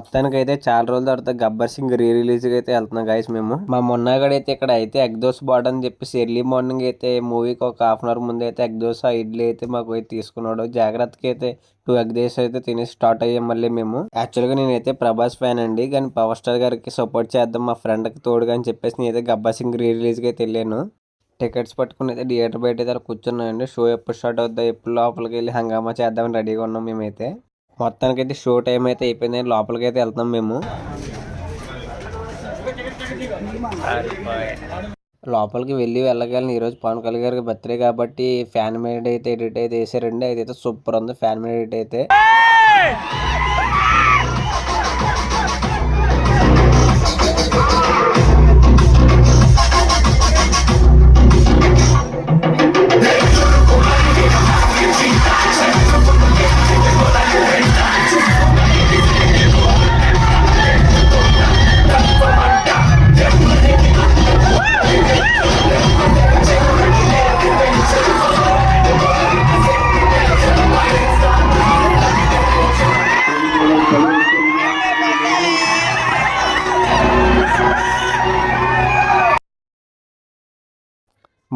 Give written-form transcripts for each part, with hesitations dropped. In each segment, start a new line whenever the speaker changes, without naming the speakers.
మొత్తానికి అయితే చాలా రోజుల తర్వాత గబ్బర్ సింగ్ రీ రిలీజ్ అయితే వెళ్తున్నాం గైస్. మేము మా మొన్నగడైతే ఇక్కడ అయితే ఎగ్ దోశ బాట్ అని చెప్పేసి ఎర్లీ మార్నింగ్ అయితే మూవీకి ఒక హాఫ్ అన్ అవర్ ముందు అయితే ఎగ్ దోశ ఇడ్లీ అయితే మాకు అయితే తీసుకున్నాడు. జాగ్రత్తగా అయితే 2 ఎగ్ దోశ అయితే తినేసి స్టార్ట్ అయ్యాం మళ్ళీ మేము. యాక్చువల్గా నేనైతే ప్రభాస్ ఫ్యాన్ అండి, కానీ పవర్ స్టార్ గారికి సపోర్ట్ చేద్దాం మా ఫ్రెండ్కి తోడుగా అని చెప్పేసి నేనైతే గబ్బర్ సింగ్ రీ రిలీజ్కి అయితే వెళ్ళాను. టికెట్స్ పట్టుకుని అయితే థియేటర్ బయట అయితే కూర్చున్నాయండి. షో ఎప్పుడు స్టార్ట్ అవుద్దా, ఎప్పుడు లోపలికి వెళ్ళి హంగామా చేద్దామని రెడీగా ఉన్నాం మేమైతే. మొత్తానికైతే షో టైం అయితే అయిపోయింది, లోపలికి అయితే వెళ్తాం మేము. లోపలికి వెళ్ళగానే ఈరోజు పవన్ కళ్యాణ్ గారికి బర్త్డే కాబట్టి ఫ్యాన్ మేడ్ అయితే ఎడిట్ అయితే వేసారండి. అయితే సూపర్ ఉంది ఫ్యాన్ మేడ్ ఎడిట్ అయితే.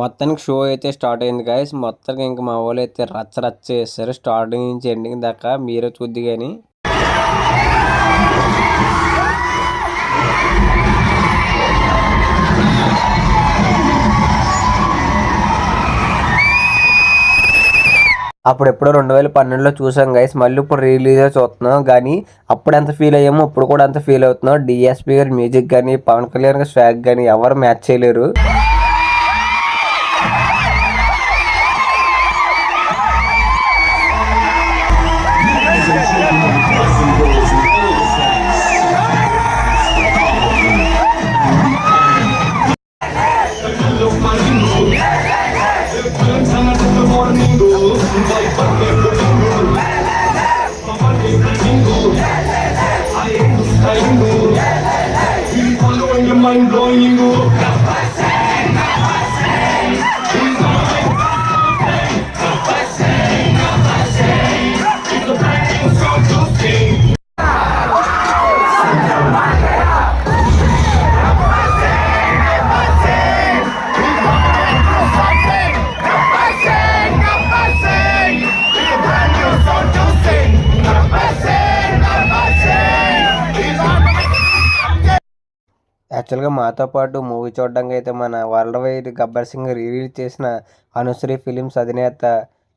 మొత్తానికి షో అయితే స్టార్ట్ అయింది గాయస్. మొత్తానికి ఇంకా మా వాళ్ళు అయితే రచ్చ చేస్తారు స్టార్టింగ్ నుంచి ఎండింగ్ దాకా, మీరే చూద్ది. కానీ అప్పుడు ఎప్పుడో 2012లో చూసాం గైస్, మళ్ళీ ఇప్పుడు రిలీజ్ చూస్తున్నాం. కానీ అప్పుడు ఎంత ఫీల్ అయ్యామో ఇప్పుడు కూడా అంత ఫీల్ అవుతున్నాం. డిఎస్పీ గారి మ్యూజిక్ కానీ పవన్ కళ్యాణ్ గారి స్వాగ్ కానీ ఎవరు మ్యాచ్ చేయలేరు. యాక్చువల్గా మాతో పాటు మూవీ చూడడానికి అయితే మన world wide Gabbar Singh release చేసిన అనుశ్రీ ఫిలిమ్స్ అధినేత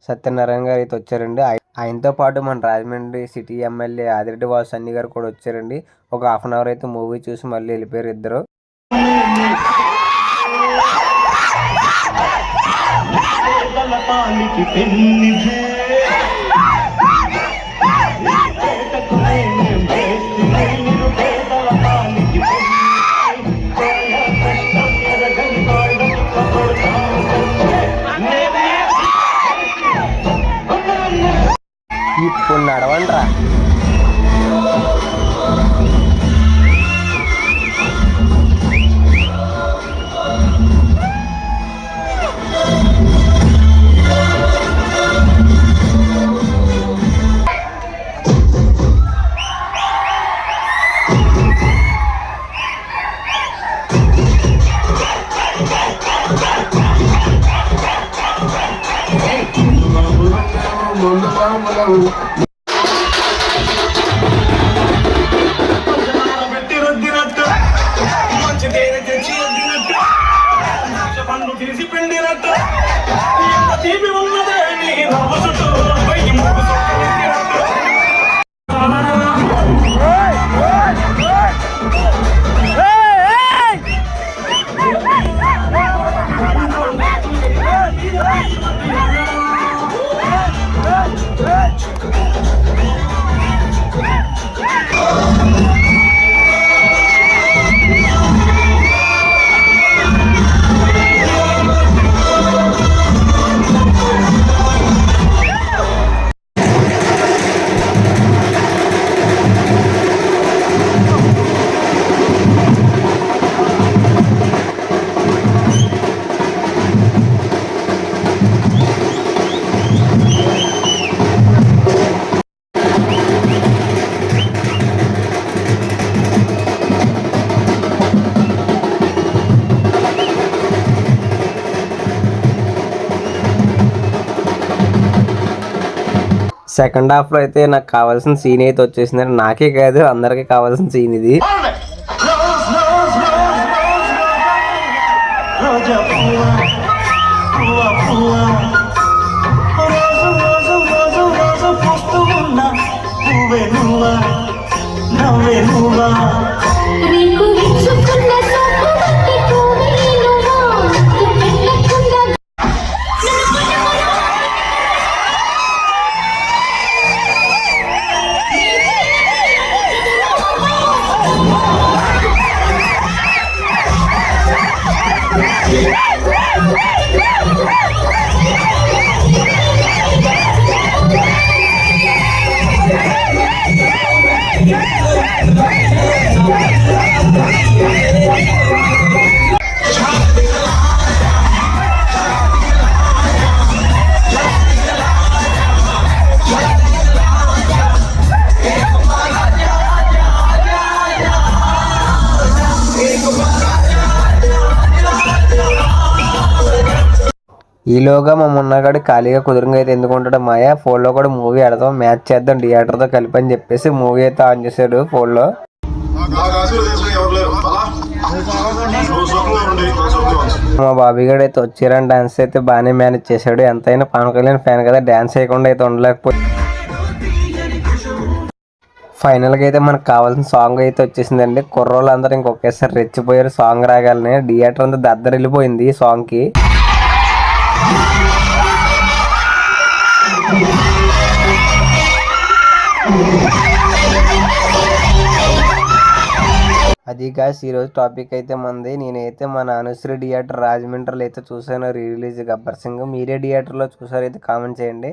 సత్యనారాయణ గారు అయితే వచ్చారండి. ఆయనతో పాటు మన రాజమండ్రి సిటీ ఎమ్మెల్యే ఆదిరెడ్డి వాసు అన్ని గారు కూడా వచ్చారండి. ఒక హాఫ్ అన్ అవర్ అయితే మూవీ చూసి మళ్ళీ వెళ్ళిపోయారు ఇద్దరు. ఇప్పుడు నడవండ్రా. సెకండ్ హాఫ్ లో అయితే నాకు కావాల్సిన సీన్ అయితే వచ్చేసింది. నాకే కాదు అందరికీ కావాల్సిన సీన్ ఇది. ఈలోగా మా మున్నగాడు ఖాళీగా కుదురుగా అయితే ఎందుకు ఉంటాడు మాయా ఫోన్లో కూడా మూవీ ఆడదాం మ్యాచ్ చేద్దాం థియేటర్తో కలిపి అని చెప్పేసి మూవీ అయితే ఆన్ చేశాడు ఫోన్లో. మా బాబీ గడు అయితే వచ్చారని డాన్స్ అయితే బాగానే మేనేజ్ చేశాడు. ఎంతైనా పవన్ కళ్యాణ్ ఫ్యాన్ కదా, డాన్స్ చేయకుండా అయితే ఉండలేకపోతే. ఫైనల్గా అయితే మనకు కావాల్సిన సాంగ్ అయితే వచ్చేసిందండి. కుర్రోళ్ళు అందరూ ఇంకొకేసారి రెచ్చిపోయారు సాంగ్ రాగాలని. థియేటర్ అంతా దద్దరిల్లిపోయింది ఈ సాంగ్కి. అది గాయ్స్ ఈరోజు టాపిక్ అయితే మంది. నేనైతే మన అనుశ్రీ థియేటర్ రాజమండ్రిలో అయితే చూసాను రిలీజ్ గబ్బర్ సింగ్. మీరే థియేటర్లో చూసారైతే కామెంట్ చేయండి.